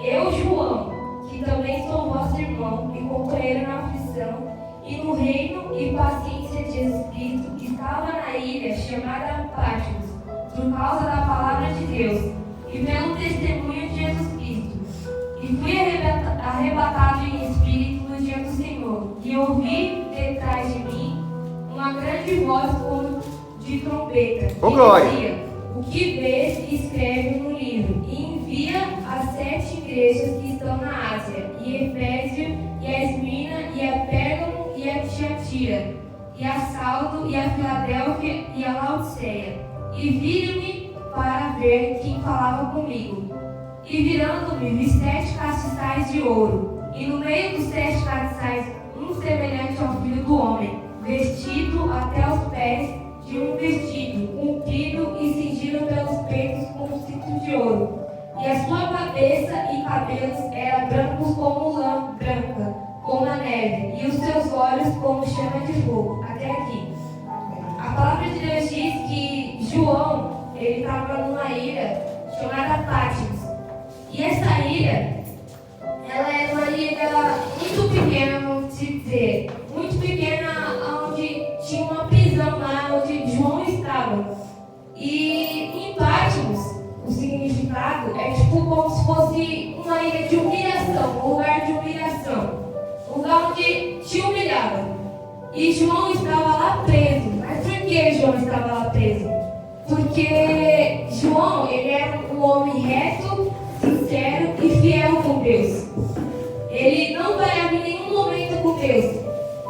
Eu, João, que também sou vosso irmão e companheiro na aflição, e no reino e paciência de Jesus Cristo, estava na ilha chamada Patmos, por causa da palavra de Deus, e pelo testemunho de Jesus Cristo. E fui arrebatado em espírito no dia do Senhor, e ouvi detrás de mim uma grande voz como de trombeta, que dizia: o que vês, escreve no livro, e envia às 7 igrejas que estão na Ásia, e Efésio, e a Esmirna, e a Pérgamo, e a Tiatira, e a Sardo, e a Filadélfia, e a Laodiceia. E viram-me para ver quem falava comigo. E virando-me, vi 7 castiçais de ouro, e no meio dos 7 castiçais, um semelhante ao Filho do Homem, vestido até os pés de um vestido comprido e cingido pelos peitos com um cinto de ouro. E a sua cabeça e cabelos eram brancos como lã branca, como a neve, e os seus olhos como chama de fogo. Até aqui. A palavra de Deus diz que João, ele estava numa ilha chamada Patmos. E essa ilha, ela era uma ilha muito pequena, vamos dizer, muito pequena, onde tinha uma prisão lá, onde João estava. E em Patmos, o significado é tipo como se fosse uma ilha de humilhação, um lugar de humilhação, um lugar onde te humilhava. E João estava lá preso. Mas por que João estava lá preso? Porque João, ele era um homem reto, sincero e fiel com Deus. Ele não variava em nenhum momento com Deus.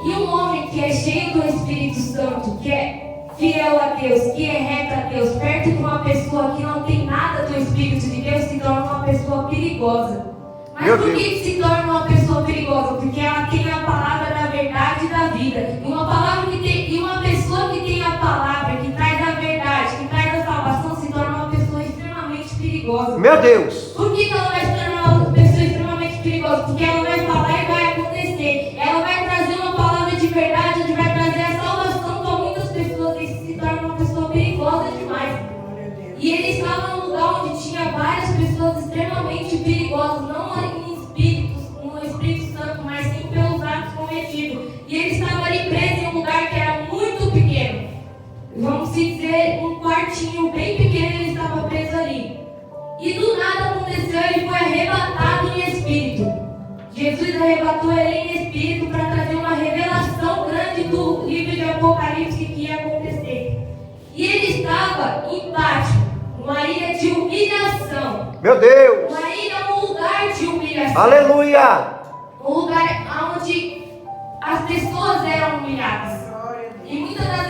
E um homem que é cheio do Espírito Santo, que é fiel a Deus, que é reto a Deus, perto de uma pessoa que não tem nada do Espírito de Deus, se torna uma pessoa perigosa. Mas por que se torna uma pessoa perigosa? Porque ela tem a palavra da verdade e da vida. E uma pessoa que tem a palavra, que traz a verdade, que traz a salvação, se torna uma pessoa extremamente perigosa. Meu Deus! Por que ela vai se tornar uma pessoa extremamente perigosa? Porque ela vai falar e vai acontecer. Ela vai trazer uma palavra de verdade, onde vai trazer a salvação para muitas pessoas, e se torna uma pessoa perigosa demais. E ele estava num lugar onde tinha várias pessoas extremamente perigosas, não no Espírito Santo, mas sim pelos atos cometidos. E ele estava ali preso em um lugar que era muito pequeno. Vamos dizer, um quartinho bem pequeno, ele estava preso ali. E do nada aconteceu, ele foi arrebatado em espírito. Jesus arrebatou ele em espírito para trazer uma revelação grande do livro de Apocalipse que ia acontecer. E ele estava em Patmos, uma ilha de humilhação. Meu Deus! Uma ilha, um lugar de humilhação. Aleluia! Um lugar onde as pessoas eram humilhadas. E muitas das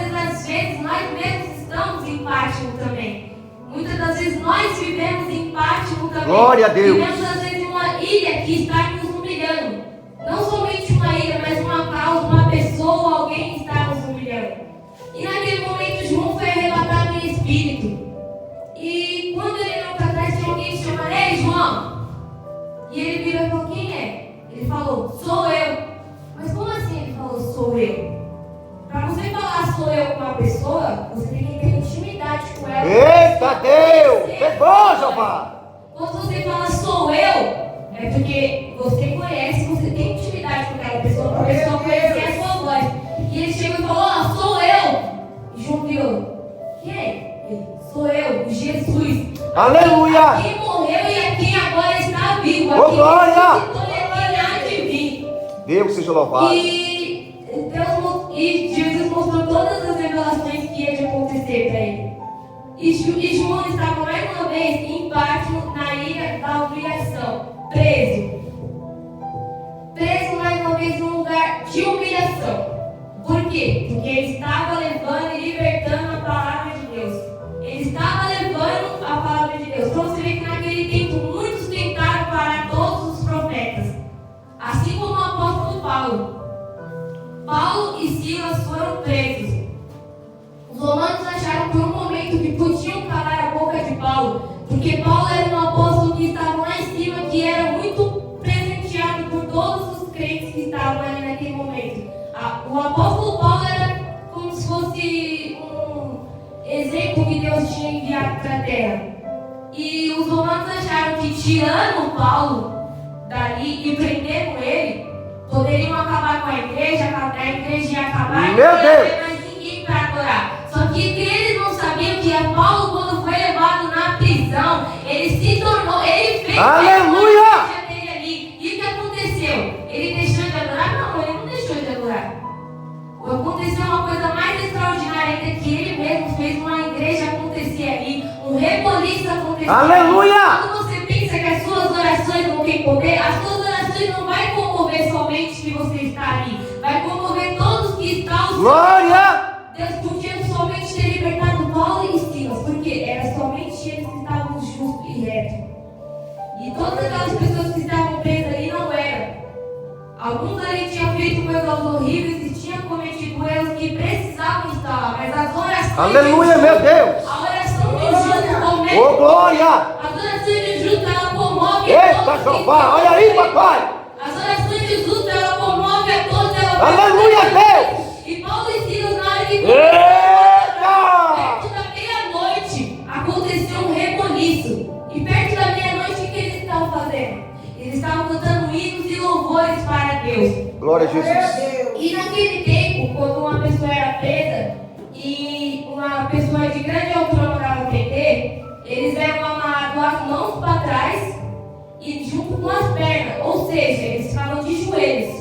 vezes nós mesmos estamos em Patmos também. Muitas das vezes nós vivemos em Patmos também. Glória a Deus! Vivemos às vezes em uma ilha que está nos humilhando. Não somente uma ilha, mas uma causa, uma pessoa, alguém está nos humilhando. E naquele momento João foi arrebatado em espírito. E quando ele olhou para trás, tinha alguém que chama: ei, João! E ele virou e falou: quem é? Ele falou: sou eu. Mas como assim ele falou: sou eu? Para você falar sou eu com uma pessoa, você tem que ter intimidade com ela. Eita Deus! É bom, Jeová! Quando você fala sou eu, é porque você conhece, você tem intimidade com aquela pessoa, para a pessoa conhecer a sua voz. E ele chegou e falou: sou eu. E João virou: quem é? Ele: sou eu, Jesus. Aleluia! Quem morreu e quem agora está vivo. Ô, glória! Quem há de vir. Deus seja louvado. E Jesus mostrou todas as revelações que ia de acontecer para ele. E João estava mais uma vez em Patmos, na ilha da humilhação, preso. Preso mais uma vez num lugar de humilhação. Por quê? Porque ele estava levando e libertando a palavra de Deus. Ele estava levando a palavra de Deus. Então você vê que naquele tempo muitos tentaram parar todos os profetas. Assim como o apóstolo Paulo. Paulo e Silas foram presos. Os romanos acharam por um momento que podiam calar a boca de Paulo, porque Paulo era um apóstolo que estava lá em cima, que era muito presenteado por todos os crentes que estavam ali naquele momento. O apóstolo Paulo era como se fosse um exemplo que Deus tinha enviado para a terra. E os romanos acharam que tirando Paulo dali e prendendo ele, poderiam acabar com a igreja ia acabar e não ia ter mais ninguém para adorar. Só que eles não sabiam que Paulo, quando foi levado na prisão, ele se tornou, ele fez Aleluia! a igreja dele ali. E o que aconteceu? Ele deixou de adorar? Não, ele não deixou de adorar. Aconteceu uma coisa mais extraordinária ainda, que ele mesmo fez uma igreja acontecer ali, um reboliço acontecer. Aleluia! Quando você pensa que as suas orações não têm poder, as suas orações não vai comover somente que você está ali, vai comover todos que estão ao seu Glória! Deus podia somente ter libertado Paulo e Silas, porque era somente eles que estavam justos e retos. E todas aquelas pessoas que estavam presas ali não eram. Alguns ali tinham feito coisas horríveis e tinham cometido erros que precisavam estar lá, mas as orações. Aleluia, de meu justo, Deus! a oração de justo comete. Ô, glória! As orações de justo, ela comove. Eita, Jeová! Olha aí, papai! As orações de justo, ela comove a todos. Aleluia, Deus! E Paulo e Silas, na hora que Eita! perto da meia-noite, aconteceu um reboliço. E perto da meia-noite, o que eles estavam fazendo? Eles estavam cantando hinos e louvores para Deus. Glória a Jesus! E naquele tempo, quando uma pessoa era presa e uma pessoa de grande altura mandava prender, eles eram amarrados as mãos para trás e junto com as pernas, ou seja, eles ficavam de joelhos.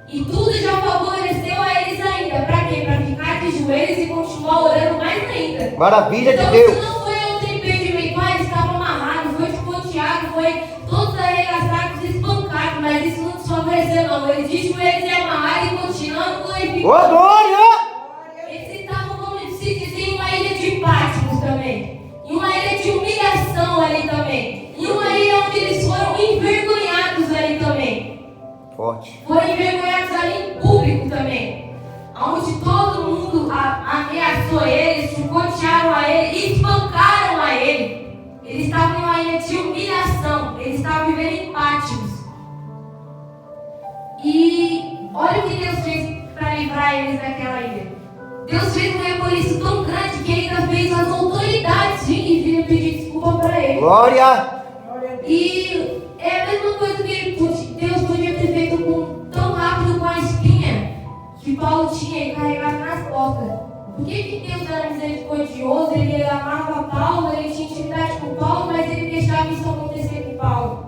E tudo já favoreceu a eles ainda. Para quê? Para ficar de joelhos e continuar orando mais ainda. Maravilha de Então, Deus! se não foi outro impedimento, eles estavam amarrados, foi chicoteado, foi todos arregaçados, espancados, mas isso não desfavoreceu não. Eles de joelhos e amarrados e continuando Ô, glorificando. glória! Eles estavam, vamos se dizer, em uma ilha de Patmos também. Em uma ilha de humilhação ali também. Em uma ilha onde eles foram envergonhados ali também. Forte. Foram envergonhados ali em público também. Onde todo mundo ameaçou eles, chicotearam a ele e espancaram a ele. Eles estavam em uma ilha de humilhação. Eles estavam vivendo em Patmos. E olha o que Deus fez para livrar eles daquela ilha. Deus fez um reboliço tão grande que ainda fez as autoridades virem pedir desculpa para ele. Glória! E é a mesma coisa que Deus podia ter feito tão rápido com a espinha que Paulo tinha e carregado nas costas. Por que Deus era misericordioso? Ele amava Paulo, ele tinha intimidade com Paulo, mas ele deixava isso acontecer com Paulo.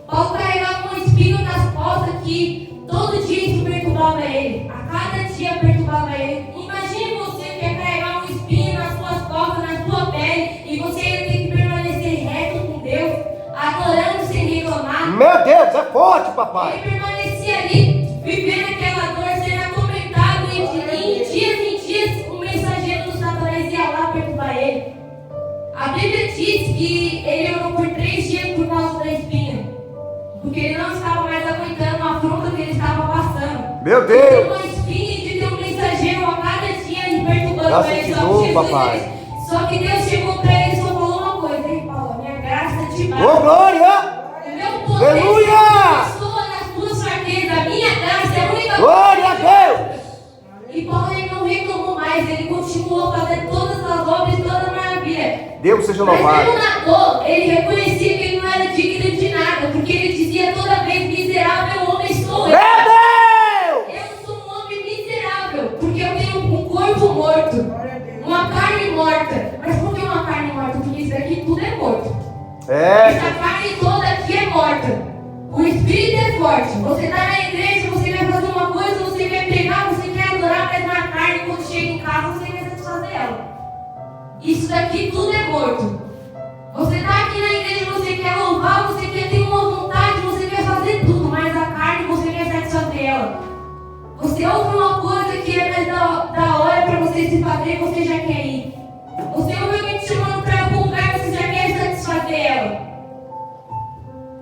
Paulo carregava uma espinha nas costas que todo dia isso perturbava ele. A cada dia perturbava ele. Imagine você que quer carregar uma espinha nas suas costas, na sua pele, e você ainda tem que permanecer reto com Deus, adorando sem reclamar. Meu Deus, é forte, papai! Ele permanecia ali, vivendo aquela dor, sendo atormentado, e em dias o mensageiro do Satanás ia lá perturbar ele. A Bíblia diz que ele orou por 3 dias por causa da espinha, porque ele não estava mais aguentando a afronta que ele estava passando. Meu De ter Deus! uma espinha e de ter um mensageiro a cada dia lhe perturbando Graças ele. a Só que Deus, Jesus, papai. só que Deus chegou para ele e só falou uma coisa: ei, Paulo, minha graça te basta. Ô, glória! O meu poder Aleluia! se aperfeiçoa nas tuas fraquezas. A minha graça é a única Glória a Deus! E Paulo ele não reclamou mais, ele continuou fazendo todas as obras e toda a maravilha. Deus seja Mas louvado! mesmo na dor, ele reconhecia que ele não era digno de nada, porque ele dizia toda vez: miserável homem sou eu. Meu Deus! Eu sou um homem miserável, porque eu tenho um corpo morto, uma carne morta. Mas por que uma carne morta? Porque isso daqui tudo é morto. É, Essa carne toda aqui é morta. O espírito é forte. Você está na igreja, você quer fazer uma coisa, você quer pegar, você quer adorar, mas na carne, quando chega em casa, você quer satisfazer ela. Isso daqui tudo é morto. Você está aqui na igreja, você quer louvar, você quer ter uma vontade, você quer fazer tudo, mas a carne você quer satisfazer ela. Você ouve uma coisa que é mais da hora para você se fazer, você já quer ir. Você ouve alguém te chamando para algum lugar, você já quer satisfazer ela.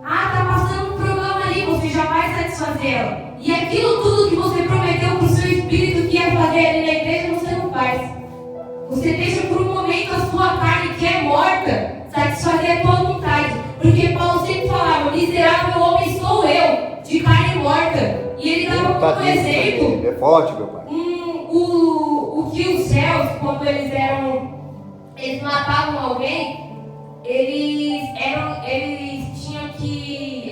Ah, tá passando um programa ali, você já vai satisfazer ela. E aquilo tudo que você prometeu para o seu espírito que ia fazer ali na igreja, você não faz. Você deixa por um momento a sua carne que é morta satisfazer a tua vontade. Porque Paulo sempre falava: miserável homem sou eu, de carne morta. E ele dava como exemplo é forte, meu pai. o que os céus, quando eles matavam alguém, eles tinham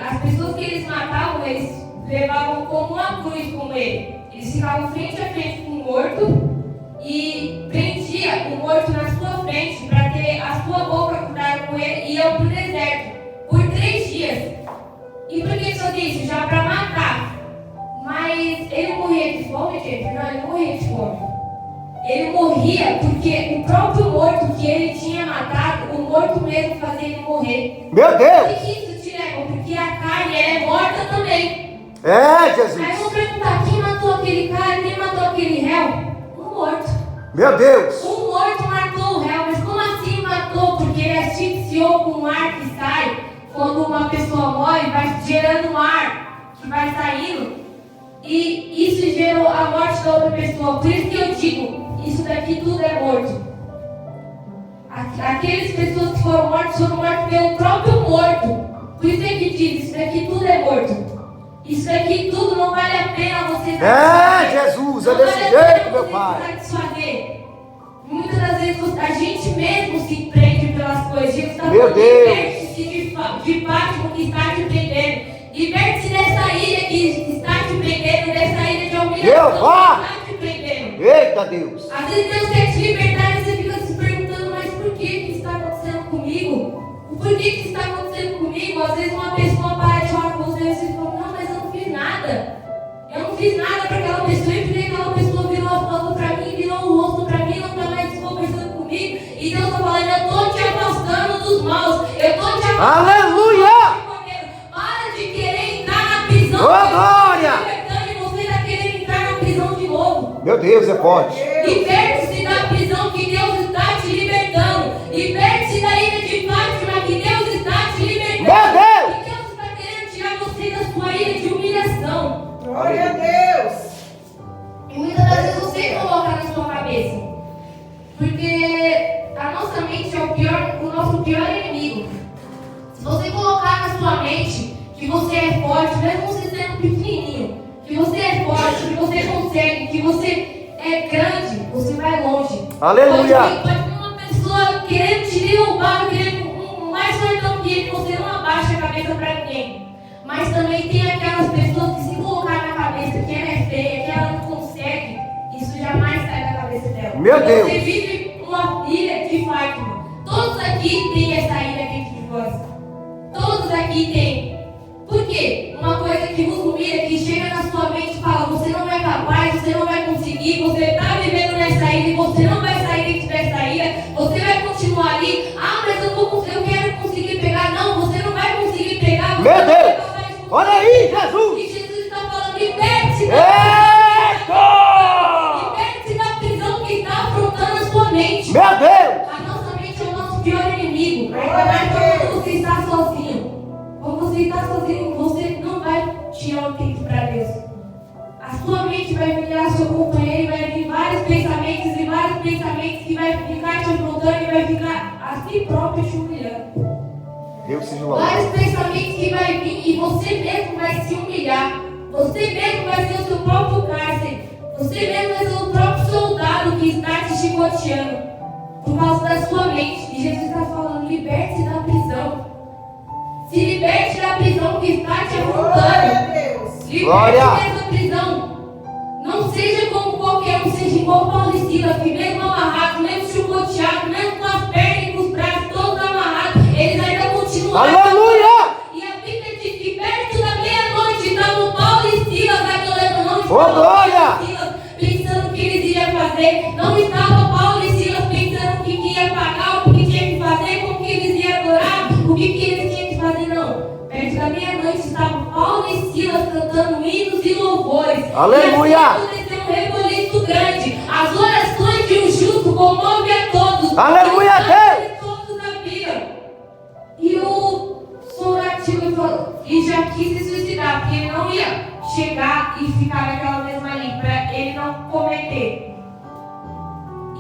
as pessoas que eles matavam, eles levavam como uma cruz com ele. Eles ficavam frente a frente com o morto e prendia o morto na sua frente para ter a sua boca curada com ele e iam para o deserto por 3 dias. E por que só isso? Já para matar. Mas ele não morria de fome, gente? Não, ele não morria de fome. Ele morria porque o próprio morto que ele tinha matado, o morto mesmo fazia ele morrer. Meu Deus! Por que isso te leva? Porque a carne ela é morta também. É, Jesus! Aí eu vou perguntar, quem matou aquele cara? Quem matou aquele réu? Um morto. Meu Deus! Um morto matou o réu, mas como assim matou? Porque ele asfixiou com o ar que sai. Quando uma pessoa morre, vai gerando um ar que vai saindo. E isso gerou a morte da outra pessoa. Por isso que eu digo, isso daqui tudo é morto. Aquelas pessoas que foram mortas pelo próprio morto. Por isso é que diz, isso daqui tudo é morto. Isso daqui tudo não vale a pena você É, Jesus, é desse jeito, meu Pai. satisfazer. Muitas das vezes a gente mesmo se prende pelas coisas. Jesus está Meu falando, Deus. liberte-se de Pátimo que está te prendendo. Liberte-se dessa ilha que está te prendendo, dessa ilha de humilhação Jeová. que está te prendendo. Eita Deus! Às vezes Deus quer te libertar e você fica se perguntando, mas por que está acontecendo comigo? Por que está acontecendo comigo? Às vezes uma pessoa para de falar com você e você fala, não, mas eu não fiz nada. Eu não fiz nada para aquela pessoa e porque aquela pessoa virou a foto para mim, virou o rosto para mim, não está mais conversando comigo. E Deus está falando, eu estou te afastando dos maus. Eu estou te afastando. Aleluia! Para de querer entrar na prisão. Ô, glória! E você está querendo entrar na prisão de novo. Meu Deus, é forte. Liberte-se da prisão que Deus está te libertando. Liberte-se da ilha de Fátima que Deus está te libertando. Meu Deus! E Deus está querendo tirar você da sua ilha de humilhação. Glória a Deus. E muitas das vezes você coloca na sua cabeça. Porque a nossa mente é o nosso pior inimigo. Se você colocar na sua mente que você é forte, mesmo você sendo pequenininho, que você é forte, que você consegue, que você é grande, você vai longe. Aleluia. Pode vir uma pessoa querendo te derrubar, querendo mais fortão que ele, você não abaixa a cabeça para ninguém. Mas também tem aquelas pessoas que se colocar na cabeça que ela é feia, que ela não consegue, isso jamais sai da cabeça dela. Meu Deus. Você vive uma ilha de Fátima. Todos aqui têm essa ilha dentro de vós. Todos aqui têm. Por quê? Uma coisa que vos humilha, que chega na sua mente e fala, você não é capaz, você não vai conseguir, você está vivendo nessa ilha e você não vai sair dentro dessa ilha, você vai continuar ali. Ah, mas eu quero conseguir pegar. Não, você não vai conseguir pegar. Meu Deus! Olha aí, Jesus! E Jesus está falando, liberte-se Eita! da prisão que está afrontando a sua mente. Meu Deus! A nossa mente é o nosso pior inimigo. Ainda mais quando você está sozinho. Quando você está sozinho, você não vai tirar o tempo para Deus. A sua mente vai virar seu companheiro e vai vir vários pensamentos que vai ficar te afrontando e vai ficar a si próprio te humilhando. Deus seja louvado. Vários pensamentos que vai vir e você mesmo vai se humilhar. Você mesmo vai ser o seu próprio cárcere. Você mesmo vai ser o próprio soldado que está te chicoteando por causa da sua mente. E Jesus está falando, liberte-se da prisão. Se liberte da prisão que está te Glória afrontando. a Deus. Glória. Liberte-se dessa prisão. Não seja como qualquer um, seja igual Paulo e Silas, que mesmo amarrado, mesmo chicoteado, mesmo com as pernas e com os braços todos amarrados, eles ainda continuaram. Aleluia! E a Bíblia diz que perto da meia-noite estavam Paulo e Silas adorando, não Ô, estava glória! Paulo e Silas pensando o que eles iriam fazer, não estava Paulo e Silas pensando o que ia pagar, o que tinha que fazer, como que eles iam adorar, o que eles tinham que fazer, não. Perto da meia-noite estavam Paulo e Silas cantando hinos e louvores. Aleluia! E assim aconteceu um reboliço grande. As orações de um justo comovem a todos. Aleluia, E todos sabiam. E o Sorativo e já quis se suicidar, porque ele não ia chegar e ficar naquela mesma linha, para ele não cometer.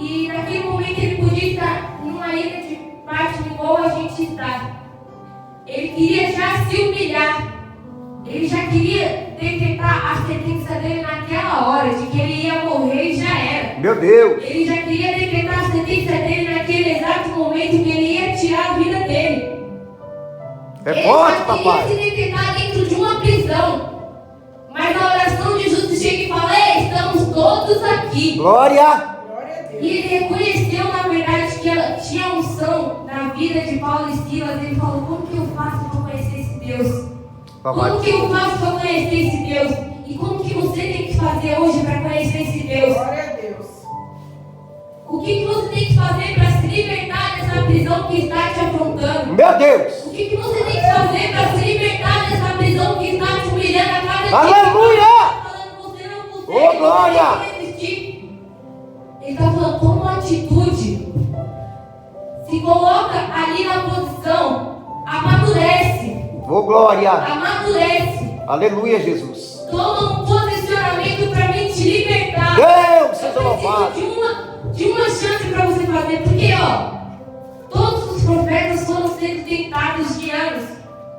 E naquele momento ele podia estar numa ilha de Pátimo igual a gente está. Ele queria já se humilhar. Ele já queria decretar a sentença dele naquela hora, de que ele ia morrer e já era. Meu Deus! Ele já queria decretar a sentença dele naquele exato momento que ele ia tirar a vida dele. É forte, papai! Ele já queria se decretar ali todos aqui. Glória. Glória a Deus. E ele reconheceu, na verdade, que ela tinha unção na vida de Paulo e Silas. Ele falou: como que eu faço para conhecer esse Deus? Como que eu faço para conhecer esse Deus? E como que você tem que fazer hoje para conhecer esse Deus? Glória a Deus. O que você tem que fazer para se libertar dessa prisão que está te afrontando? Meu Deus. O que você tem que fazer para se libertar dessa prisão que está te humilhando a cada dia? Aleluia! Falando, você não consegue, Ô, glória! você tem que resistir. Ele está falando: toma uma atitude. Se coloca ali na posição. Amadurece. Ô, glória. Amadurece. Aleluia, Jesus. Toma um posicionamento para mim te libertar. Deus seja Eu louvado. preciso de uma chance para você fazer. Porque, ó, todos os profetas foram sendo tentados de anos.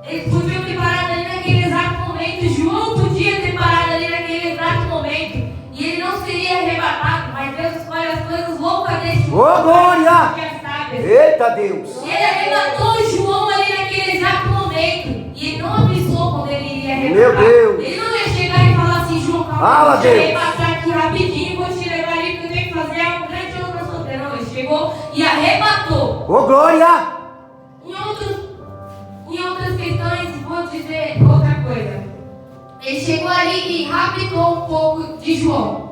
Eles podiam ter parado ali naquele exato momento. João podia ter parado ali naquele exato momento. E ele não seria arrebatado. Mas Deus escolhe as coisas loucas desse mundo. Ô, glória! Que as sábias. Eita, Deus. Ele arrebatou João ali naquele exato momento. E ele não avisou quando ele iria arrebatar. Meu Deus. Ele não ia chegar e falar assim: João, calma, Fala, deixa eu Deus. arrebatar aqui rapidinho, vou te levar ali porque eu tenho que fazer algo grande ou não solteiro. Não, ele chegou e arrebatou. Ô, glória. Em outras questões, vou dizer outra coisa. Ele chegou ali e raptou um pouco de João.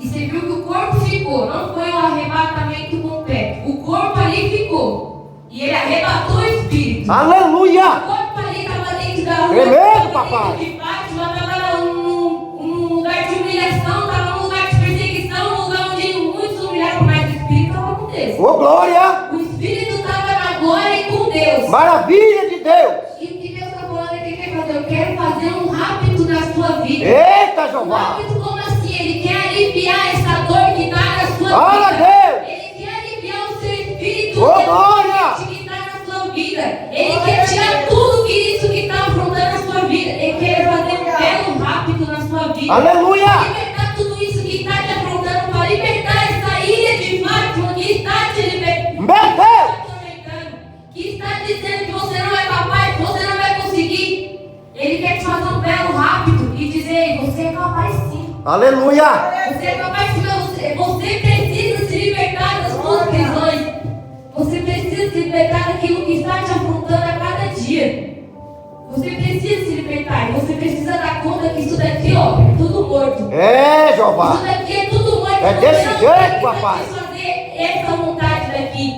E você viu que o corpo ficou. Não foi um arrebatamento completo. O corpo ali ficou. E ele arrebatou o espírito. Aleluia. O corpo ali estava dentro da rua. É mesmo, estava papai? dentro de Fátima, estava num lugar de humilhação, estava num lugar de perseguição, num lugar onde muitos humilhavam, mas o espírito estava com Deus. Ô, glória. O espírito estava na glória e com Deus. Maravilha de Deus. E o que Deus está falando é que ele quer fazer? Eu quero fazer um rápido na sua vida. Eita, Um Jeová. rápido como assim? Ele quer aliviar essa dor que está na sua Glória a vida. Deus. Ele quer aliviar o seu espírito Ô, glória. que está na sua vida. Ele quer tirar tudo isso que está afrontando a sua vida. Ele quer fazer um belo rápido na sua vida. Aleluia. Libertar tudo isso que está te afrontando. Para libertar essa ilha de Fátima que está te libertando. Meu Deus. Que está dizendo que você não é capaz, que você não vai conseguir. Ele quer te fazer um belo rápido e dizer: você é capaz sim. Aleluia. Você é capaz sim. Você precisa se libertar das suas prisões. Você precisa se libertar daquilo que está te afrontando a cada dia. Você precisa se libertar. Você precisa dar conta que isso daqui, ó, é tudo morto. É, Jeová. Isso daqui é tudo morto. É Você desse não jeito, vai papai. fazer essa vontade daqui.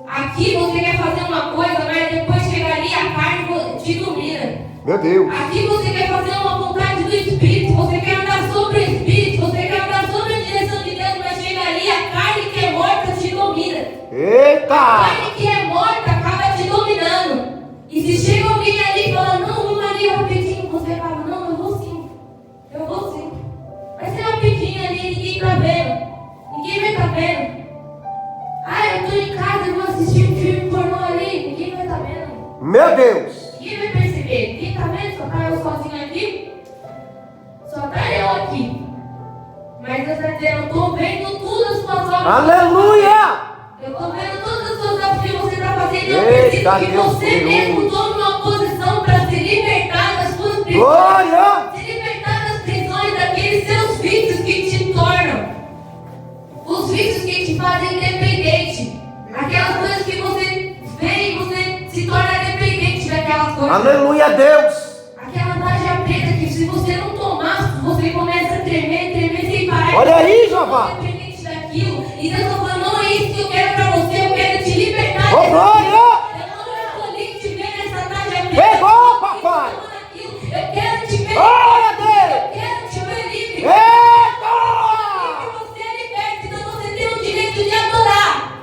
Aqui você quer fazer uma coisa, mas depois chega ali a carne te domina. Meu Deus. Aqui você quer fazer uma vontade do Espírito, você quer andar sobre o Espírito, você quer andar sobre a direção de Deus, mas chega ali a carne que é morta te domina. A Eita. carne que é morta acaba te dominando. E se chega alguém ali e fala: não, vamos ali rapidinho, você fala: não, eu vou sim. Eu vou sim. Vai ser rapidinho ali, ninguém tá vendo. Ninguém vai tá vendo. Ah, eu tô em casa e vou assistir um filme pornô ali, ninguém vai tá vendo. Meu Deus. Ninguém vai perceber. Ninguém tá vendo? Só tá eu sozinho aqui. Só tá eu aqui. Mas Deus tá dizendo: eu tô vendo tudo as suas obras. Aleluia. Eu tô vendo todas as suas obras que você tá fazendo. Eu Eita, preciso que Deus você Deus. mesmo tome uma posição para se libertar das suas prisões. Glória. Se libertar das prisões daqueles seus vícios que te tornam. Os vícios que te fazem dependente. Aquelas coisas que você vê e você se torna dependente daquelas coisas. Aleluia, Deus. Aquela tarja preta que se você não tomar, você começa a tremer sem parar. Olha aí, Você Jeová. é dependente daquilo. E Deus está falando: não é isso que eu quero para você, eu quero te libertar. Ô, glória. Eu não escolhi te ver nessa tarja preta. Pegou, papai. Eu quero te ver. Glória a Deus. Eu quero te ver livre. Eita. Que você é liberto, então você tem o direito de adorar.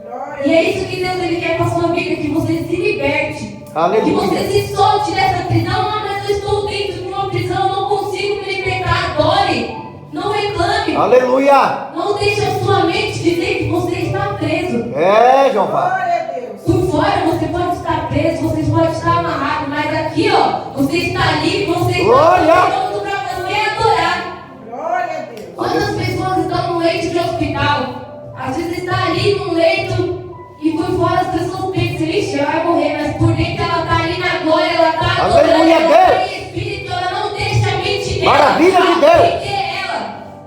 Glória E é isso que Deus ele quer para a sua vida, que você se liberte. Que Aleluia. você se solte dessa prisão. Ah, mas eu estou dentro de uma prisão, eu não consigo me libertar. Adore. Não reclame. Aleluia. Não deixe a sua mente dizer que você está preso. É, Jeová. Glória a Deus. Por fora você pode estar preso, você pode estar amarrado, mas aqui, ó, você está livre, você está Glória. pronto para você adorar. Glória a Deus. Quantas pessoas estão no leito de hospital? Às vezes está ali no leito e por fora as pessoas pensam: ixi, ela vai morrer, mas por dentro ela está ali na glória, ela está adorando, Aleluia, ela Deus. está em espírito, ela não deixa a mente dela Maravilha de Deus. prender ela.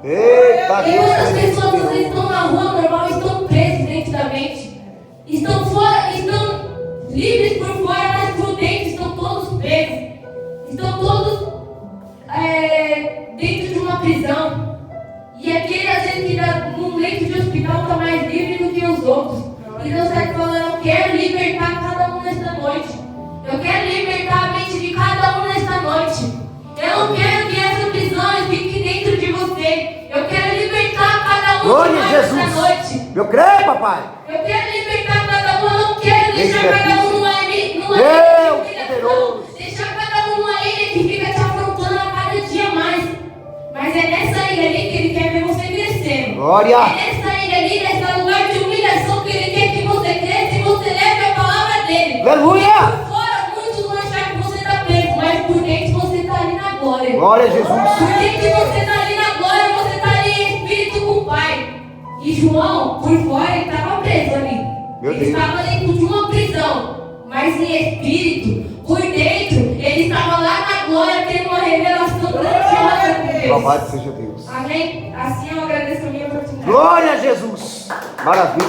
Eita, E muitas pessoas às vezes Deus. estão na rua normal, estão presos dentro da mente. Estão fora, estão livres por fora, mas por dentro estão todos presos. Estão todos dentro de uma prisão. E aquele às vezes que num leito de hospital está mais livre do que os outros. E Deus está falando, eu quero libertar cada um nesta noite. Eu quero libertar a mente de cada um nesta noite. Eu não quero que essa prisão fique dentro de você. Eu quero libertar cada um Glória de a nós Jesus. nesta noite. Eu creio, papai. Eu quero libertar cada um. Eu não quero deixar Deus cada um numa ilha Deus de humilhação. poderoso. Deixar cada um numa ilha que fica te afrontando a cada dia mais. Mas é nessa ilha ali que Ele quer ver você crescendo. Glória. É nessa ilha ali, nesse lugar de humilhação que Ele quer que você cresça e você leve a palavra dEle. Aleluia. Por fora, muitos vão achar que você está preso, mas por dentro você está ali na glória. Glória a Jesus. Por dentro você está ali na glória, você está ali em espírito com o Pai. E João, por fora, ele estava preso ali. Meu Ele Deus. estava dentro de uma prisão. Mas em espírito, por dentro, ele estava lá na glória, tendo uma revelação grandiosa com Deus. Louvado seja Deus. Amém? Assim eu agradeço a minha oportunidade. Glória a Jesus. Maravilha.